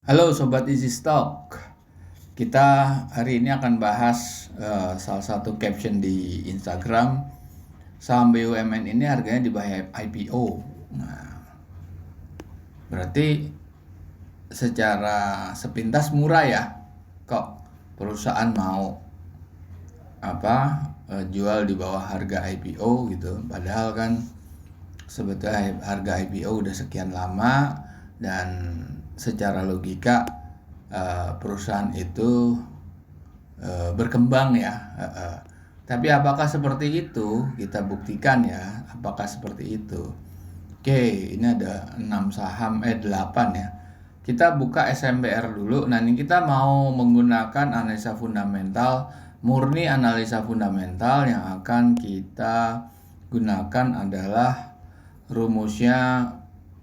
Halo Sobat Easy Stock, kita hari ini akan bahas salah satu caption di Instagram. Saham BUMN ini harganya di bawah IPO. Nah, berarti secara sepintas murah ya, kok perusahaan mau jual di bawah harga IPO gitu. Padahal kan sebetulnya harga IPO udah sekian lama dan secara logika perusahaan itu berkembang ya. Tapi apakah seperti itu? Kita buktikan ya, apakah seperti itu. Oke, ini ada 6 saham, 8 ya. Kita buka SMBR dulu. Nah, ini kita mau menggunakan analisa fundamental, murni analisa fundamental. Yang akan kita gunakan adalah rumusnya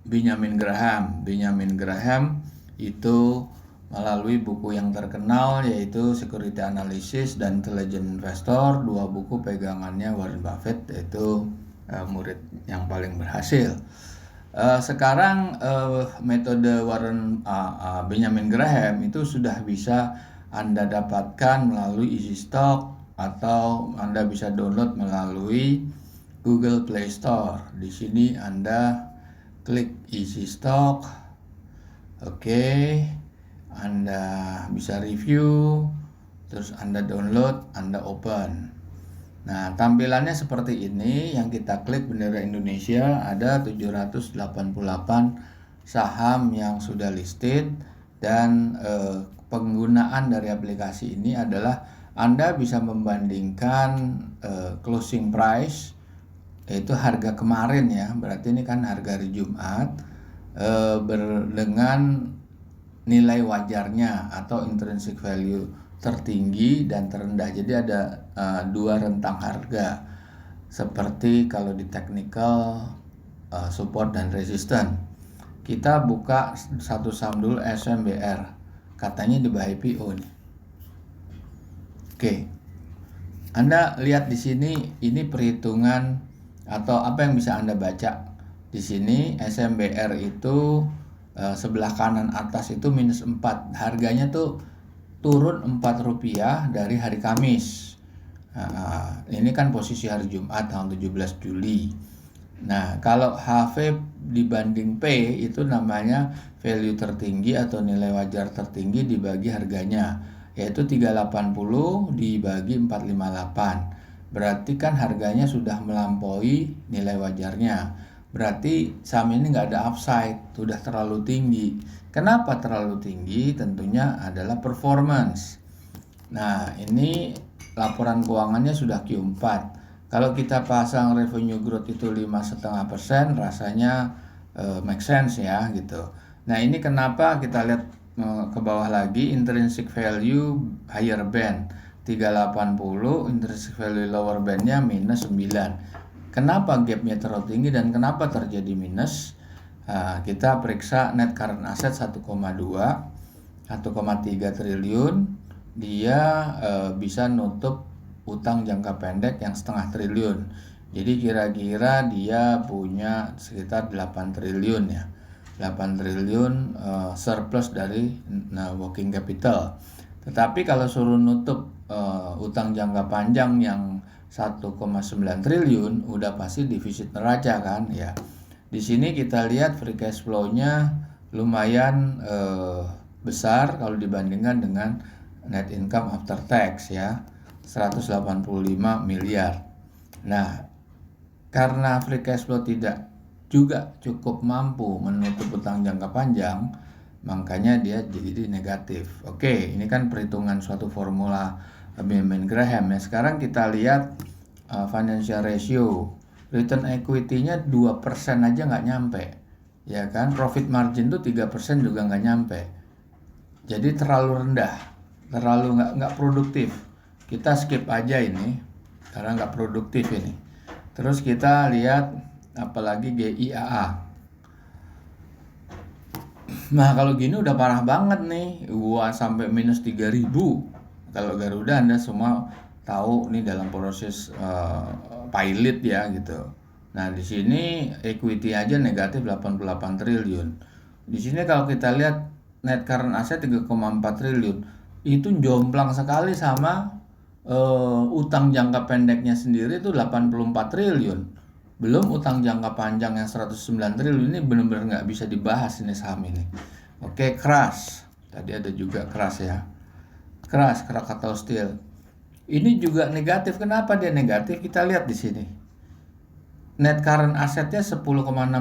Benjamin Graham. Benjamin Graham itu melalui buku yang terkenal yaitu Security Analysis dan Intelligent Investor, dua buku pegangannya Warren Buffett, yaitu murid yang paling berhasil. Sekarang metode Benjamin Graham itu sudah bisa Anda dapatkan melalui Easy Stock atau Anda bisa download melalui Google Play Store. Di sini Anda klik Easy Stock. Oke. Anda bisa review, terus Anda download, Anda open. Nah, tampilannya seperti ini. Yang kita klik bendera Indonesia, ada 788 saham yang sudah listed. Dan penggunaan dari aplikasi ini adalah Anda bisa membandingkan closing price, yaitu harga kemarin ya, berarti ini kan harga hari Jumat, dengan nilai wajarnya atau intrinsic value tertinggi dan terendah. Jadi ada dua rentang harga, seperti kalau di technical support dan resistance. Kita buka satu saham dulu, SMBR, katanya di bawah IPO nih. Oke, Anda lihat di sini, ini perhitungan atau apa yang bisa Anda baca di sini. SMBR itu sebelah kanan atas itu minus 4, harganya tuh turun Rp4 dari hari Kamis. Ini kan posisi hari Jumat tanggal 17 Juli. Nah, kalau HV dibanding P itu namanya value tertinggi atau nilai wajar tertinggi dibagi harganya, yaitu 380 dibagi 458. Berarti kan harganya sudah melampaui nilai wajarnya. Berarti saham ini nggak ada upside, sudah terlalu tinggi. Kenapa terlalu tinggi? Tentunya adalah performance. Nah, ini laporan keuangannya sudah Q4. Kalau kita pasang revenue growth itu 5,5%, rasanya make sense ya gitu. Nah, ini kenapa kita lihat ke bawah lagi, intrinsic value higher band 380, intrinsic value lower bandnya minus 9. Kenapa gapnya terlalu tinggi dan kenapa terjadi minus? Kita periksa net current asset 1,3 triliun. Dia bisa nutup utang jangka pendek yang setengah triliun. Jadi kira-kira dia punya sekitar 8 triliun ya. 8 triliun surplus dari working capital. Tetapi kalau suruh nutup utang jangka panjang yang 1,9 triliun udah pasti defisit neraca kan ya. Di sini kita lihat free cash flow-nya lumayan besar kalau dibandingkan dengan net income after tax ya, 185 miliar. Nah, karena free cash flow tidak juga cukup mampu menutup utang jangka panjang, makanya dia jadi negatif. Oke, ini kan perhitungan suatu formula Benjamin Graham ya. Sekarang kita lihat financial ratio, return equity-nya 2% aja nggak nyampe ya kan. Profit margin tuh 3% juga nggak nyampe. Jadi terlalu rendah, terlalu nggak produktif. Kita skip aja ini karena nggak produktif ini. Terus kita lihat apalagi GIAA. Nah, kalau gini udah parah banget nih, sampai minus 3.000. Kalau Garuda Anda semua tahu nih dalam proses pilot ya gitu. Nah, di sini equity aja negatif 88 triliun. Di sini kalau kita lihat net current asset 3,4 triliun. Itu jomplang sekali sama utang jangka pendeknya sendiri itu 84 triliun. Belum utang jangka panjang yang 109 triliun. Ini benar-benar nggak bisa dibahas ini saham ini. Oke, Crush. Tadi ada juga Crush ya. Crush, Krakatau Steel. Ini juga negatif. Kenapa dia negatif? Kita lihat di sini. Net current assetnya 10,6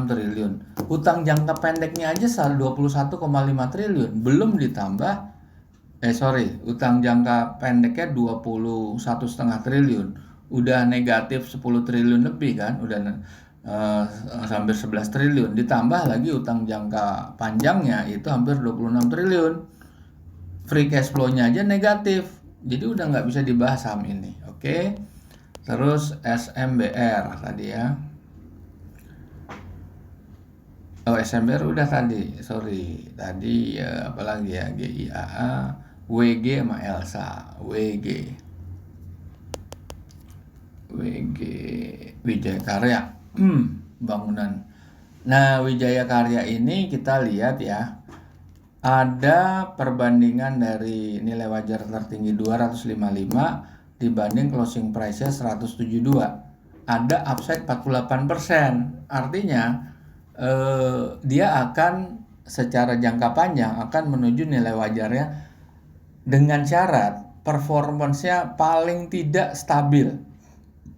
triliun. Utang jangka pendeknya aja 21,5 triliun. Belum ditambah utang jangka pendeknya 21,5 triliun. Udah negatif 10 triliun lebih kan, udah hampir 11 triliun. Ditambah lagi utang jangka panjangnya itu hampir 26 triliun. Free cash flow-nya aja negatif. Jadi udah nggak bisa dibahas saham ini. Oke. Terus SMBR tadi ya. Oh, SMBR udah tadi. Sorry. Tadi apalagi ya, GIAA, WG sama Elsa. WG Wijaya Karya. Bangunan. Nah, Wijaya Karya ini kita lihat ya. Ada perbandingan dari nilai wajar tertinggi 255 dibanding closing price-nya 172. Ada upside 48%. Artinya dia akan secara jangka panjang akan menuju nilai wajarnya dengan syarat performance-nya paling tidak stabil.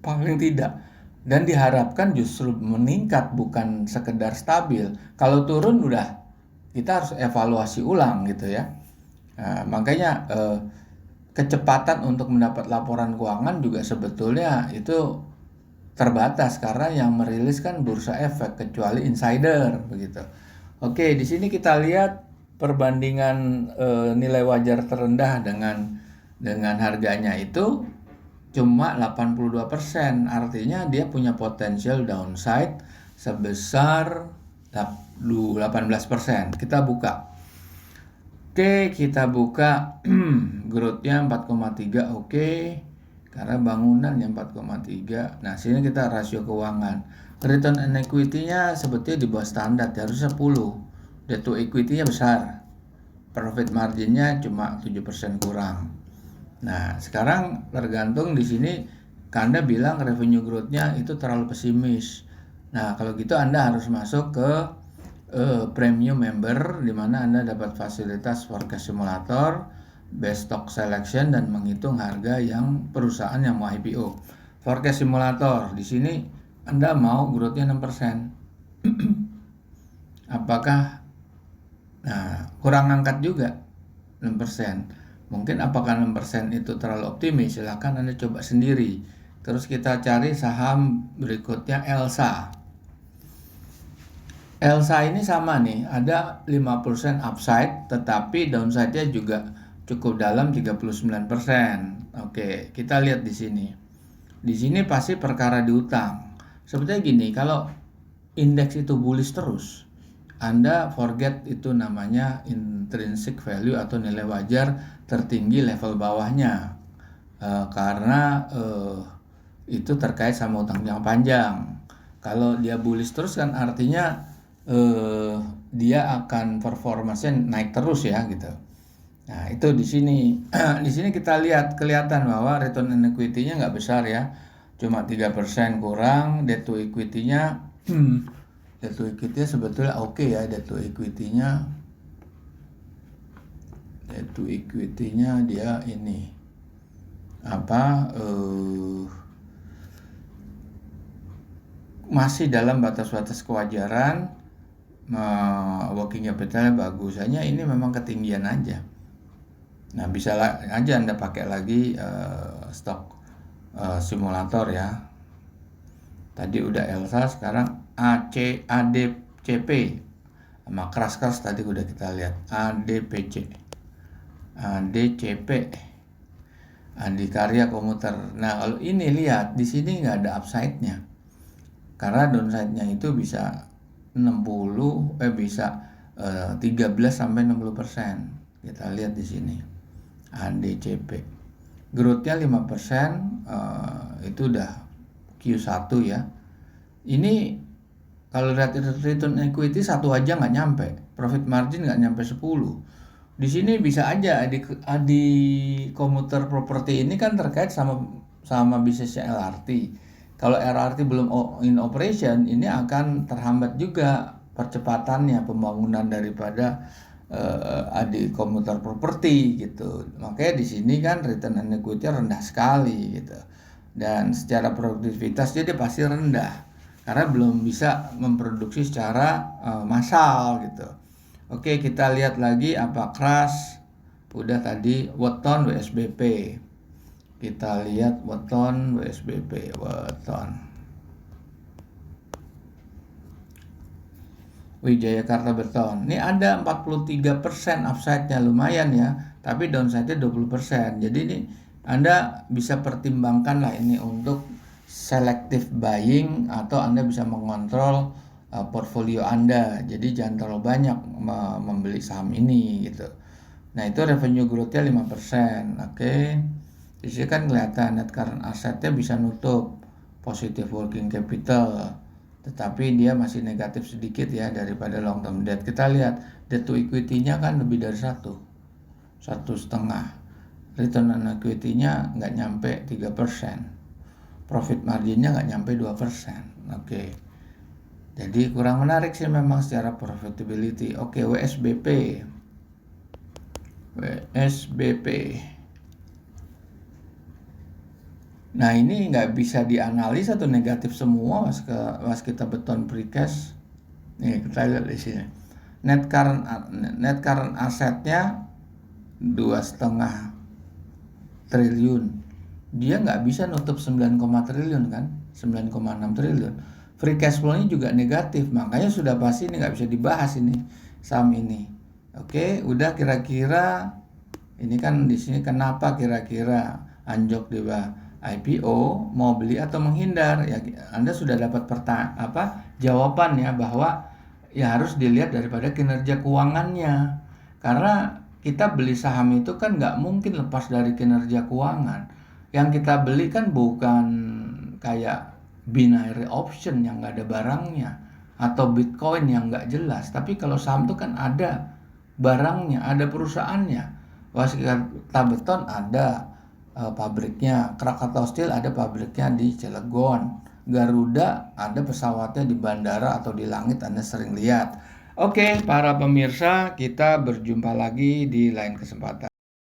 Paling tidak. Dan diharapkan justru meningkat, bukan sekedar stabil. Kalau turun udah kita harus evaluasi ulang gitu ya. Nah, makanya kecepatan untuk mendapat laporan keuangan juga sebetulnya itu terbatas karena yang merilis kan bursa efek kecuali insider begitu. Oke, di sini kita lihat perbandingan nilai wajar terendah dengan harganya itu cuma 82%. Artinya dia punya potensial downside sebesar 18%. Kita buka. Oke, kita buka. Growth-nya 4,3. Oke. Karena bangunan yang 4,3. Nah, sini kita rasio keuangan. Return on equity-nya sebetulnya di bawah standar, harusnya 10. Debt to equity-nya besar. Profit margin-nya cuma 7% kurang. Nah, sekarang tergantung di sini Anda bilang revenue growth-nya itu terlalu pesimis. Nah, kalau gitu Anda harus masuk ke premium member, di mana Anda dapat fasilitas forecast simulator, best stock selection, dan menghitung harga yang perusahaan yang mau IPO. Forecast simulator, di sini Anda mau growth-nya 6%. Apakah kurang angkat juga 6%? Mungkin apakah 6% itu terlalu optimis? Silahkan Anda coba sendiri. Terus kita cari saham berikutnya, Elsa. Elsa ini sama nih, ada 5% upside, tetapi downside-nya juga cukup dalam 39%. Oke, kita lihat di sini. Di sini pasti perkara di utang. Sebetulnya gini, kalau indeks itu bullish terus, Anda forget itu namanya intrinsic value atau nilai wajar tertinggi level bawahnya. Karena itu terkait sama utang jangka panjang. Kalau dia bullish terus kan artinya dia akan performanya naik terus ya gitu. Nah, itu di sini. Di sini kita lihat kelihatan bahwa return on equity-nya nggak besar ya. Cuma 3% kurang, debt to equity-nya debt to equity-nya sebetulnya oke ya, debt to equity-nya dia ini masih dalam batas-batas kewajaran. Working capitalnya bagus, hanya ini memang ketinggian aja. Nah, bisa aja Anda pakai lagi stok simulator ya. Tadi udah Elsa, sekarang ADCP sama Crush tadi udah kita lihat. ADCP Adikarya Komuter. Nah, kalau ini lihat di sini nggak ada upside-nya, karena downside-nya itu bisa 13 sampai 60%. Kita lihat di sini. ADCP. Growth-nya 5%, itu udah Q1 ya. Ini kalau lihat return equity 1 aja nggak nyampe. Profit margin nggak nyampe 10. Di sini bisa aja di komuter properti ini kan terkait sama bisnisnya LRT. Kalau LRT belum in operation, ini akan terhambat juga percepatannya pembangunan daripada di komuter properti gitu. Makanya di sini kan return on equity rendah sekali gitu. Dan secara produktivitas dia pasti rendah karena belum bisa memproduksi secara massal gitu. Oke, kita lihat lagi apa Crush. Udah tadi Weton WSBP. Kita lihat Weton WSBP, Weton. Wijayakarta Beton. Ini ada 43% upside-nya, lumayan ya, tapi downside-nya 20%. Jadi ini Anda bisa pertimbangkan lah ini untuk selective buying atau Anda bisa mengontrol portfolio Anda. Jadi jangan terlalu banyak membeli saham ini gitu. Nah, itu revenue growth-nya 5%. Oke. Di sini kan kelihatan net current asset-nya bisa nutup positive working capital. Tetapi dia masih negatif sedikit ya daripada long term debt. Kita lihat debt to equity-nya kan lebih dari 1,5. Return on equity-nya nggak nyampe 3%. Profit margin-nya nggak nyampe 2%. Oke. Jadi kurang menarik sih memang secara profitability. Oke, WSBP. Nah, ini nggak bisa dianalisa atau negatif semua mas kita Beton Precast. Nih, kita lihat di sini. Net current assetnya 2,5 triliun. Dia nggak bisa nutup 9, triliun kan, 9,6 triliun. Free cash flow-nya juga negatif, makanya sudah pasti ini nggak bisa dibahas ini saham ini. Oke, udah kira-kira ini kan di sini kenapa kira-kira anjlok di IPO, mau beli atau menghindar? Ya, Anda sudah dapat jawaban ya, bahwa ya harus dilihat daripada kinerja keuangannya. Karena kita beli saham itu kan nggak mungkin lepas dari kinerja keuangan. Yang kita beli kan bukan kayak binary option yang nggak ada barangnya, atau Bitcoin yang nggak jelas. Tapi kalau saham itu kan ada barangnya, ada perusahaannya. Waskita Beton ada pabriknya, Krakatau Steel ada pabriknya di Cilegon, Garuda ada pesawatnya di bandara atau di langit, Anda sering lihat. Oke, para pemirsa, kita berjumpa lagi di lain kesempatan.